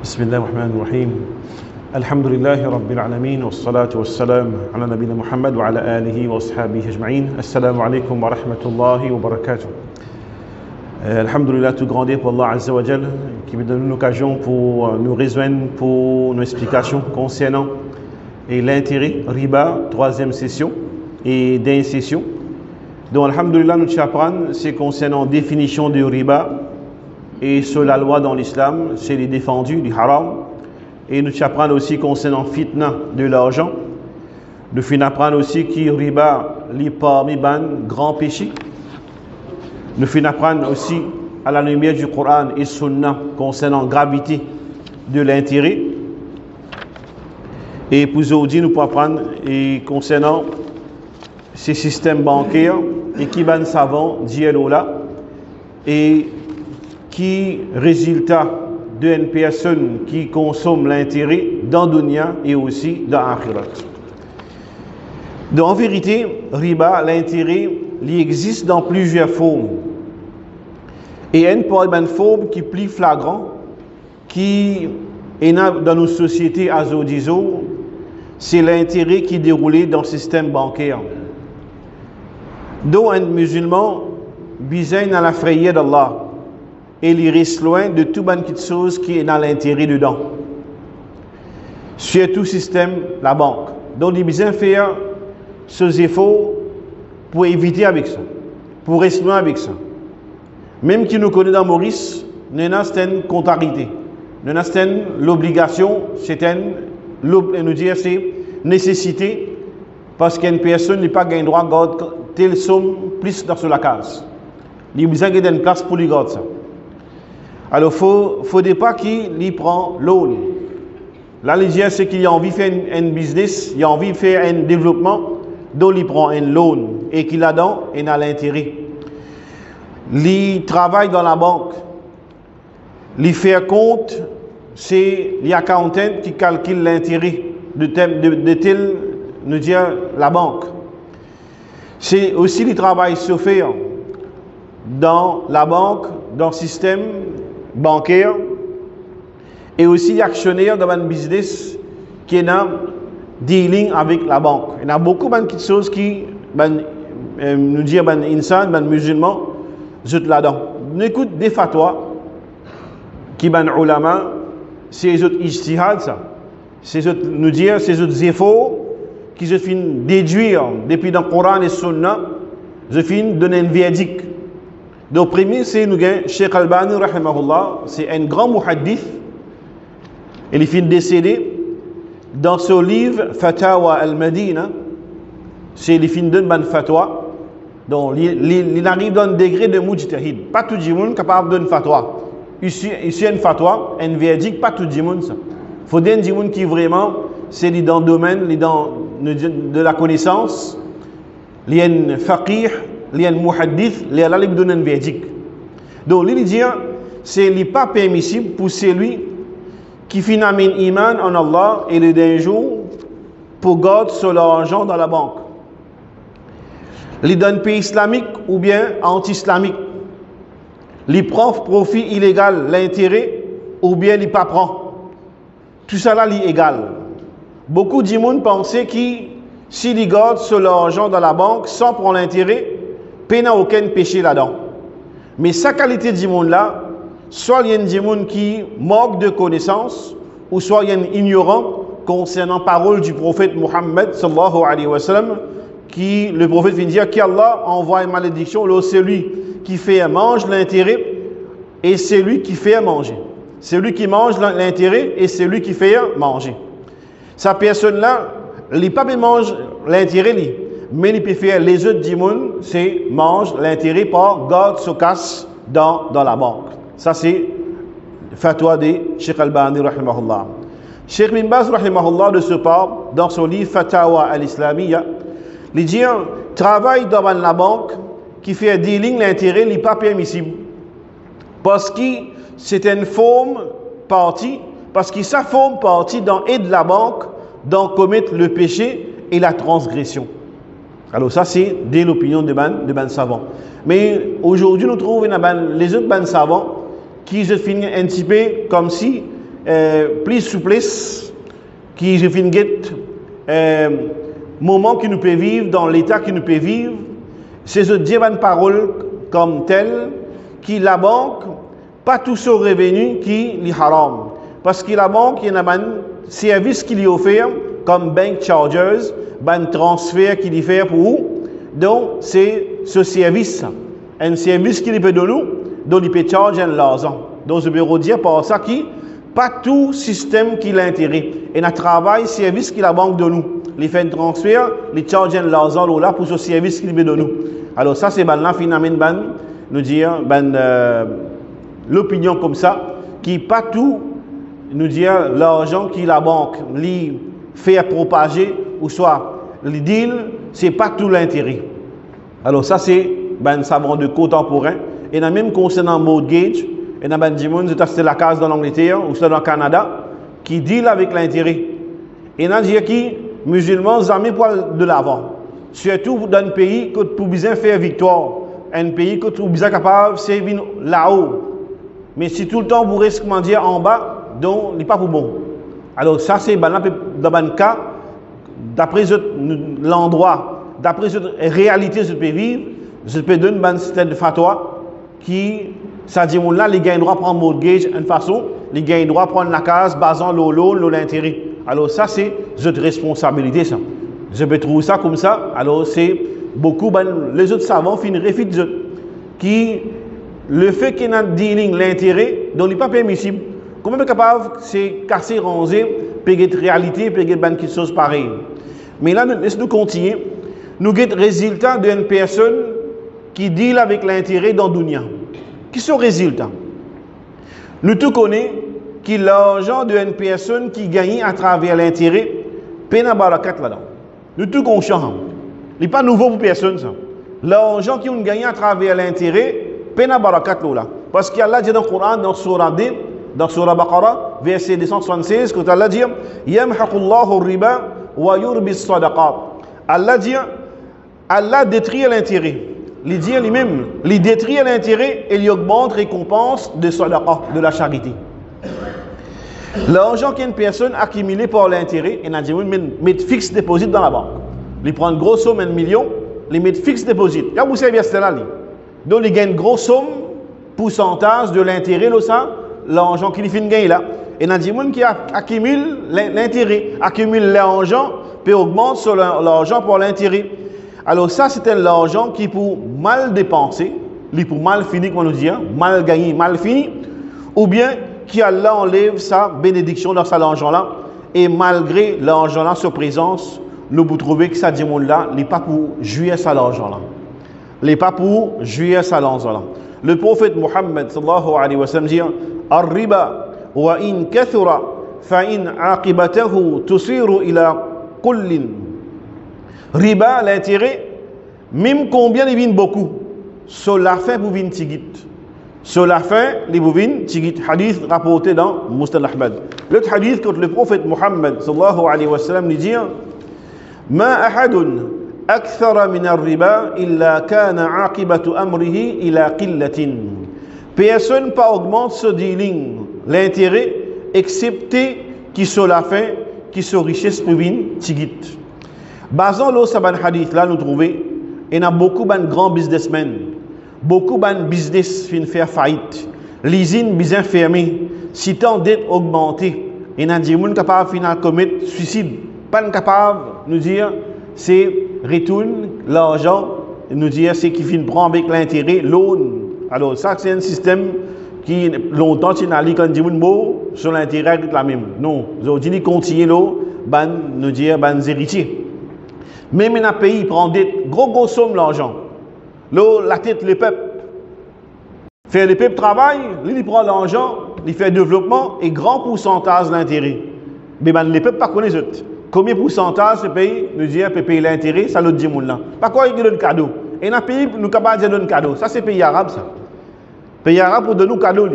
بسم الله الرحمن الرحيم الحمد لله رب العالمين والصلاة والسلام على نبينا محمد وعلى آله وأصحابه أجمعين السلام عليكم ورحمة الله وبركاته. Alhamdulillah, tout grandé pour Allah Azza wa Jal qui me donne une occasion pour nous rejoindre pour nos explications concernant l'intérêt, riba, troisième session et dernière session. Donc Alhamdulillah, nous apprendre c'est concernant définition de riba et sur la loi dans l'islam, c'est les défendus du haram. Et nous apprendre aussi concernant fitna de l'argent. Nous apprendre aussi qui riba li parmi ban grand péché. Nous apprendre aussi à la lumière du Coran et Sunna concernant gravité de l'intérêt. Et pour aujourd'hui, nous pouvons apprendre et concernant ces systèmes bancaires et qui ban savant d'ILO là et qui résultat d'une personne qui consomme l'intérêt dans dunya et aussi dans akhirat. Donc en vérité, riba, l'intérêt, il existe dans plusieurs formes. Et une forme qui est plus flagrant, qui est dans nos sociétés azodizo, c'est l'intérêt qui est déroulé dans le système bancaire. Donc un musulman, besoin dans la frayeur d'Allah. Et il reste loin de toute bonne chose qui est dans l'intérêt dedans. Surtout le système, la banque. Donc il a besoin de faire ces efforts pour éviter avec ça, pour rester loin avec ça. Même qui nous connaît dans Maurice, nous avons une contrariété. Nous avons l'obligation, c'est une nécessité, parce qu'une personne n'a pas gagné droit à garder telle somme plus dans la case. Il a besoin d'une place pour lui garder ça. Alors, il ne faudrait pas qu'il prenne loan. Là, l'idée, c'est qu'il a envie de faire un business, il a envie de faire un développement, donc il prend un loan et qu'il a dans et a l'intérêt. Il travaille dans la banque. Il fait compte, c'est l'accountant qui calcule l'intérêt de tel, nous dire, la banque. C'est aussi le travail se faire dans la banque, dans le système bancaire et aussi actionnaire dans un business qui est en dealing avec la banque. Il y a beaucoup de choses qui nous disent insan, musulmans, juste là-dedans. On écoute des fatwas qui sont ulama, c'est les autres ijtihad, ça. C'est nous dire, c'est les autres efforts qui se finissent déduire depuis dans le Coran et le Sunna, se finissent donner un verdict. Donc, premier, c'est nous avons Cheikh Albani, rahimahullah, c'est un grand muhaddith. Il est décédé dans son livre Fatawa al-Madina. C'est le fin d'un fatwa. Donc, il arrive dans un degré de mujtahid. Pas tout le monde est capable de donner fatwa. Ici, une fatwa, un verdict, pas tout le monde. Il faut des gens qui vraiment, c'est dans le domaine de la connaissance, il y a un faqih, il y a un muhaddith, il y a là qui donne un verdict. Donc, il dit, c'est pas permissible pour celui qui fait un iman en Allah et le dernier jour pour garder son argent dans la banque. Il donne pays islamique ou bien anti-islamique. Il prend profit illégal, l'intérêt, ou bien il pas prend. Tout ça là, est égal. Beaucoup de gens pensent que s'ils gardent son argent dans la banque sans prendre l'intérêt, il n'y a aucun péché là-dedans. Mais sa qualité de monde là, soit il y a des gens qui manquent de connaissances, ou soit il y a un ignorant concernant la parole du prophète Muhammad sallallahu alayhi wa sallam, qui le prophète vient dire qu'Allah envoie une malédiction, là c'est lui qui fait manger l'intérêt et c'est lui qui fait manger. C'est lui qui mange l'intérêt et c'est lui qui fait manger. Sa personne là, il n'est pas mange l'intérêt, mais il peut faire les autres dimon, c'est mange l'intérêt par garde se casse dans la banque. Ça c'est fatwa de Cheikh Albani rahimahullah. Cheikh Bin Baz rahimahullah de ce part dans son livre Fatawa al-Islamiyya, il dit travail dans la banque qui fait un dealing l'intérêt n'est pas permissible parce que c'est une forme partie parce que ça forme partie dans aide la banque dans commettre le péché et la transgression. Alors ça c'est dès l'opinion de ban savants. Mais aujourd'hui nous trouvons les autres ban savants qui se finissent un petit peu comme si plus souplesse, qui je finis moment qui nous peut vivre, dans l'état qui nous peut vivre, c'est ce dire une parole comme telle, qui la banque, pas tout ce revenu qui est haram. Parce que la banque, il y a un service qui lui offre, comme bank chargers, un transfert qui lui fait pour vous. Donc, c'est ce service, un service qui lui peut donner, dont il peut charger l'argent. Donc, je peux dire par ça qui, pas tout système qui l'intérêt. Et un travail, service qui la banque de nous. Il fait un transfert, il charge l'argent là pour ce service qu'il veut de nous. Alors ça, c'est là finalement, nous dire, l'opinion comme ça, qui pas tout, nous dire, l'argent qui la banque lui fait propager, ou soit le deal, c'est pas tout l'intérêt. Alors ça, c'est savant de contemporain. Et même concernant mortgage, et dans des gens, c'est la case dans l'Angleterre ou c'est dans le Canada, qui deal avec l'intérêt. Et dans des qui musulmans jamais pour de l'avant. Surtout dans un pays que pour bien faire victoire, un pays que pour bien capable de servir là-haut. Mais si tout le temps vous restez dire en bas, donc il n'est pas pour bon. Alors ça c'est dans un cas, d'après l'endroit, d'après la réalité que je peux vivre, je peux donner un système de fatwa qui, ça dit là, les gars droit prendre mortgage d'une façon, les gars droit prendre la case basant l'intérêt. Alors ça c'est notre responsabilité ça. Je peux trouver ça comme ça. Alors c'est beaucoup les autres savants finiraient qui le fait qu'il y a un dealing l'intérêt donc il n'est pas permissible. Comment on est capable c'est casser ranger payer de réalité payer quelque chose pareil. Mais là laisse-nous continuer. Nous avons le résultat d'une personne qui deal avec l'intérêt dans le dunya. Qui sont les résultats? Nous tous connaissons que l'argent d'une personne qui gagne à travers l'intérêt, peine à barakat là-dedans. Nous tous conscients. Ce n'est pas nouveau pour personne ça. L'argent qui on gagne à travers l'intérêt, peine à barakat là. Parce qu'Allah dit dans le Coran, dans Surah D, dans Surah Baqarah, verset 276, quand Allah dit Yamhaqullahu riba wa yurbi sadaqat. Allah dit Allah détruit l'intérêt. Il dit lui-même, il détruit l'intérêt et il augmente la récompense de sadaqa, de la charité. L'argent qu'une personne accumulé par l'intérêt, il a dit, met fixe déposit dans la banque. Il prend une grosse somme, 1 million, il met fixe déposit. Il y a vous savez bien là. Donc il gagne une grosse somme, pourcentage de l'intérêt, l'argent qu'il finit gagner là. Et il a dit, qui accumule l'intérêt, accumule l'argent, puis augmente sur l'argent pour l'intérêt. Alors ça, c'est l'argent qui pour mal dépenser, pour mal finir, comme on nous dit, mal gagné, mal fini, ou bien qui Allah enlève sa bénédiction dans cet argent-là, et malgré l'argent-là, sa présence, nous vous trouvez que ça dit là, il n'est pas pour jouir ça l'argent-là. Il n'est pas pour jouir ça l'argent-là. Le prophète Mohammed sallallahu alayhi wa sallam dit Ar-riba wa in kathura fa in aqibatahu tusiru ila kullin. Riba, l'intérêt, même combien il vient beaucoup, sur la fin pour venir tigit. Sur la fin, il vient tigit. Hadith rapporté dans Musnad Ahmad. L'autre hadith, quand le prophète Mohammed sallallahu alayhi wa sallam dit Ma ahadun akthara min ar-riba illa kana aqibatu amrihi ila qillatin. Personne pas augmente ce dealing, l'intérêt, excepté qui sur la fin, qui sur richesse pour venir tigit. Basant le saban hadith là nous trouvons il y a beaucoup de grands businessmen beaucoup de business fin faire faillite l'usine bien fermée si tant dette augmentée il y a des gens capables de commettre suicide pas capable nous dire c'est retourne l'argent nous dire c'est qui fin prend avec l'intérêt loan alors ça c'est un système qui longtemps il a dit quand dit mot sur l'intérêt la même non aujourd'hui continue là nous dire héritiers. Même dans un pays, il prend des gros sommes l'argent. La tête, le peuple. Faire le peuple travail, il prend l'argent, il fait développement et grand pourcentage d'intérêt. Mais les peuples ne connaissent pas. Combien de pourcentage ce pays nous dit peut payer l'intérêt, ça le dit là. Pas quoi il donne cadeau. Et dans un pays, nous sommes de donner cadeau. Ça c'est pays arabe ça. Pays arabe pour donner cadeau.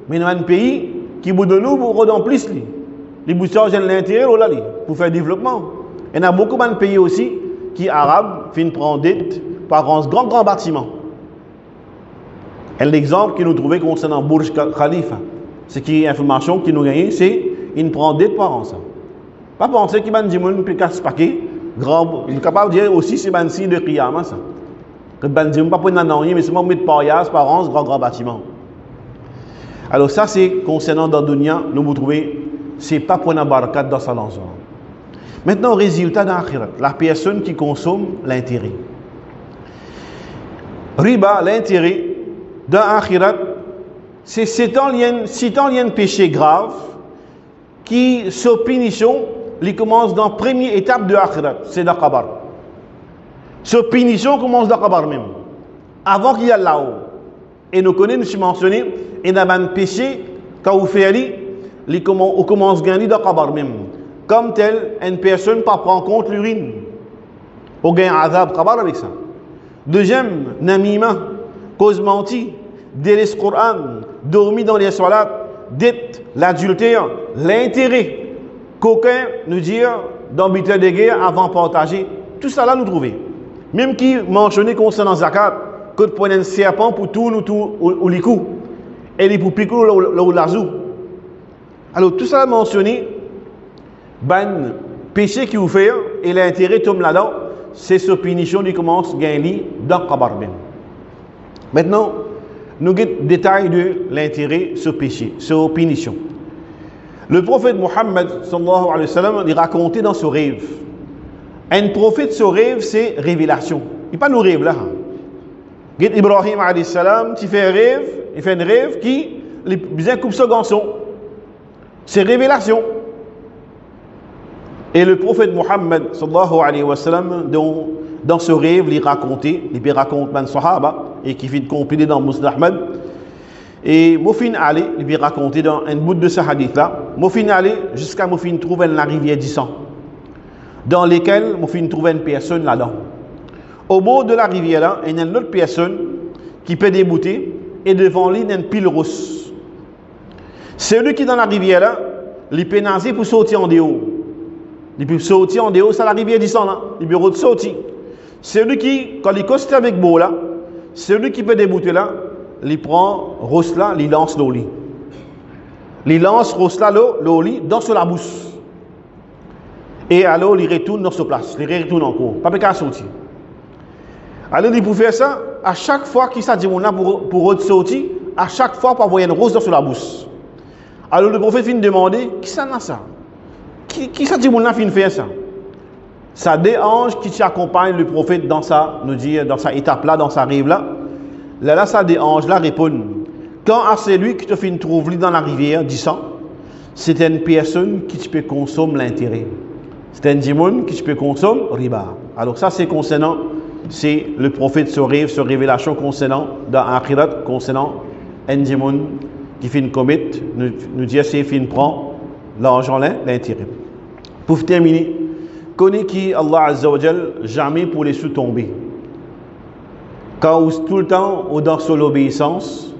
Mais dans un pays qui vous donne nous pour redonner plus. Il vous charge l'intérêt pour faire développement. Il y a beaucoup de pays aussi qui, arabes, finissent prendre dette par un grand bâtiment. Et l'exemple que nous trouvons concernant Burj Khalifa. Ce qui est information qui nous gagne, c'est il prend des parents ça. Pas penser qu'il va dire mon peut casse paquet, grand, il est capable de dire aussi c'est un signe de qiyamah ça. Que ben dire pas prendre dans rien mais seulement mettre parias, parents, grand bâtiment. Alors ça c'est concernant dans dunya, nous vous trouvez c'est pas pour la barakat dans sa langue. Maintenant résultat dans l'akhirat, la personne qui consomme l'intérêt. Riba, l'intérêt dans l'akhirat, c'est cet lien péché grave qui, sous punition, il commence dans la première étape de l'akhirat, c'est dans le qabar. Sous punition commence dans le qabar même, avant qu'il y ait là-haut. Et nous connaissons, nous mentionné, et dans un péché, quand vous faites, on commence à gagner dans le qabar même. Comme tel, une personne ne prend pas en compte l'urine. On gagne un azab qabar avec ça. Deuxième, namima, cause menti, délaisse Coran, dormir dans les salats, dette, l'adultère, l'intérêt. Qu'aucun nous dit dans butin de guerre avant de partager. Tout ça là nous trouver. Même qui mentionné concernant zakat, que de prendre un serpent pour tout ou les coups. Et les pour piquer ou l'azou. Alors tout ça mentionné, ben péché qui vous fait et l'intérêt tombe là-dedans. C'est ce punition qui commence à gagner dans le qabar même. Maintenant, nous avons le détail de l'intérêt, ce péché, ce punition. Le prophète Mohammed, sallallahu alayhi wa sallam, il racontait dans ce rêve. Un prophète, ce rêve, c'est révélation. Il n'est pas nos rêves là. Ibrahim alayhi salam, il fait un rêve qui, bien coupe ce garçon. C'est révélation. Et le prophète Mohammed, sallallahu alayhi wa sallam, dans ce rêve, il racontait, il raconte man sahaba, et qui finit compilé dans Musnad Ahmad. Et Moufin Ali, il racontait dans un bout de ce hadith-là, Moufin Ali, jusqu'à Moufin trouver la rivière du sang, dans lesquelles Moufin trouvait une personne là-dedans. Au bord de la rivière-là, il y a une autre personne qui peut débouter, et devant lui, il y a une pile rousse. Celui qui est dans la rivière-là, il peut nager pour sortir en dehors. Il peut sortir en dehors, c'est la rivière du sang là. Il peut sortir. Celui qui, quand il coste avec beau là, celui qui peut débouter là, il prend rose là, il lance l'eau. Il lance rose là, l'eau dans la bouche. Et alors il retourne dans sa place. Il retourne encore. Pas qu'à sortir. Alors il peut faire ça, à chaque fois qu'il s'est dit pour sortir, à chaque fois pour avoir une rose dans la bouche. Alors le prophète finit de demander, qui ça n'a ça? Qui ça dit mon fin faire ça? Ça des anges qui accompagnent le prophète dans sa étape là, dans sa rive là. Là, ça des anges là répondent. Quand à celui qui te fait trouver dans la rivière du sang, c'est une personne qui te peut consommer l'intérêt. C'est un démon qui te peut consommer riba. Alors ça c'est concernant, c'est le prophète se rêve, se révélation concernant dans Akhirat, concernant un démon qui fait une comète, nous dit c'est fin prend l'argent là, l'intérêt. Pour terminer, connais qui Allah Azza wa Jal jamais pour les sous-tomber. Quand tout le temps on dans sur l'obéissance,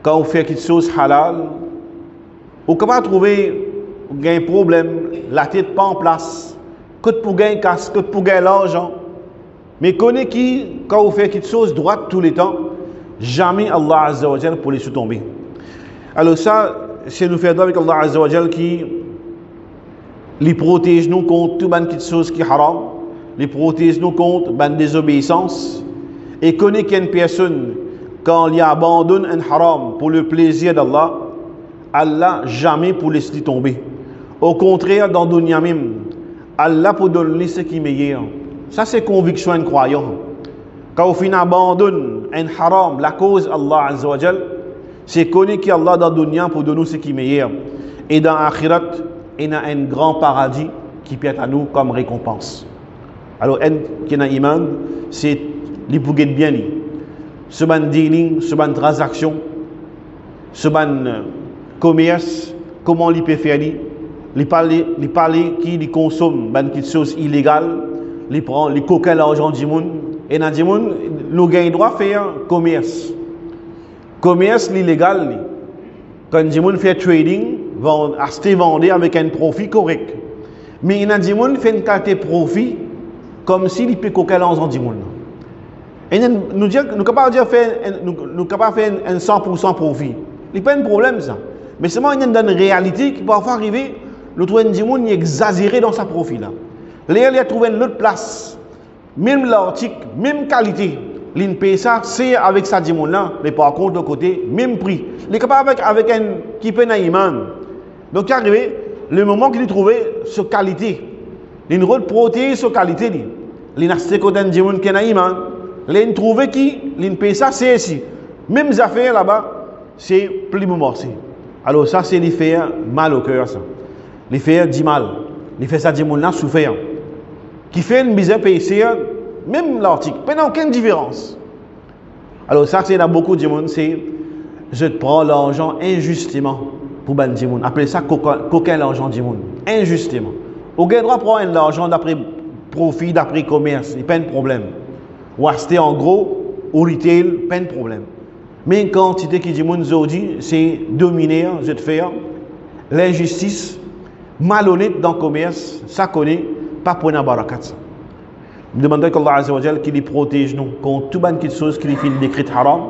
quand on fait quelque chose halal, on peut pas trouver un problème, la tête pas en place, que pour gagner casse, que pour gagner l'argent. Mais connais qui quand on fait quelque chose droite tout le temps, jamais Allah Azza wa Jal pour les sous-tomber. Alors ça, c'est nous faire avec Allah Azza wa Jal qui les protège nous contre tout quelque chose qui est haram, les protège nous contre la désobéissance, et connaît qu'il y a une personne, quand il abandonne un haram pour le plaisir d'Allah, Allah jamais pour laisser tomber. Au contraire, dans le dunya même, Allah pour donner ce qui est meilleur. Ça c'est conviction d'un croyant. Quand on abandonne un haram, la cause Allah Azza wa Jal, c'est connaître qu'Allah dans le dunya pour donner ce qui est meilleur. Et dans l'akhirat, il y a un grand paradis qui peut être à nous comme récompense. Alors, qui a iman, c'est les bouguets bien. Ce ban dealing, ce ban transaction, ce ban commerce, comment il peut faire, il parler qui il consomme quelque chose illégal, il prend, il coquin l'argent du monde, et dans le monde, nous gagnons droit faire commerce. Commerce illégal, quand le monde fait trading, acheter, vendre avec un profit correct. Mais il y a des gens qui font une qualité de profit comme s'il peut coquer l'argent du monde. Et nous sommes capables de faire un 100% profit. Il n'y a pas de problème ça. Mais seulement il y a une réalité qui parfois arriver, le trouver un monde exagéré dans sa profil. Il a trouvé une autre place, même l'article, même qualité. Il paye ça, c'est avec ça là, mais par contre de côté, même prix. Il est capable avec un qui peut iman. Donc il est arrivé, le moment qu'il a trouvé sur qualité, il a protéger sur qualité. Il a acheté côté un diamant qui est iman. Il a trouvé qui, il paye ça, c'est ici. Même les affaires là-bas, c'est plus morceau. Alors ça, c'est les faire mal au cœur, ça. Les faire du mal. Les faire ça, diamant là, souffert. Qui fait une misère payée, même l'article, il n'y a aucune différence. Alors ça, c'est dans beaucoup de monde, c'est je te prends l'argent injustement pour ban du monde. Appelez ça coquin l'argent du monde. Injustement. Au gain droit prendre l'argent d'après profit, d'après commerce, il n'y a pas de problème. Ou acheter en gros, au retail, pas de problème. Mais une quantité qui dit monde aujourd'hui, c'est dominer, je te fais l'injustice, malhonnête dans le commerce, ça connaît, pas pour une barakat. Nous demandons qu'Allah Azza wa Jal qu'il protège nous contre toute bonne chose qui fait décret haram,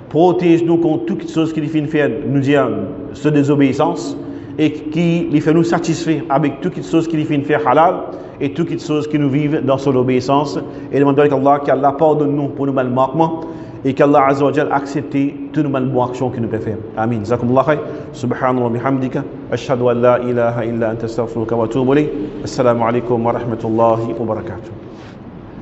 protège nous contre toute chose qui fait faire nous dire ce désobéissance et qui lui fait nous satisfaire avec toute chose qui fait faire halal et toute chose qui nous vive dans son obéissance. Et demandons qu'Allah pardonne nous pour nos mal manquements et qu'Allah Azza wa Jal accepte toutes nos bonnes actions que nous pouvons faire. Amin. Jazakumullah khair. Subhanallah bihamdika. Ashhadu an la ilaha illa anta astaghfiruka wa atubu ilayk. Assalamu alaikum wa rahmatullahi wa barakatuh.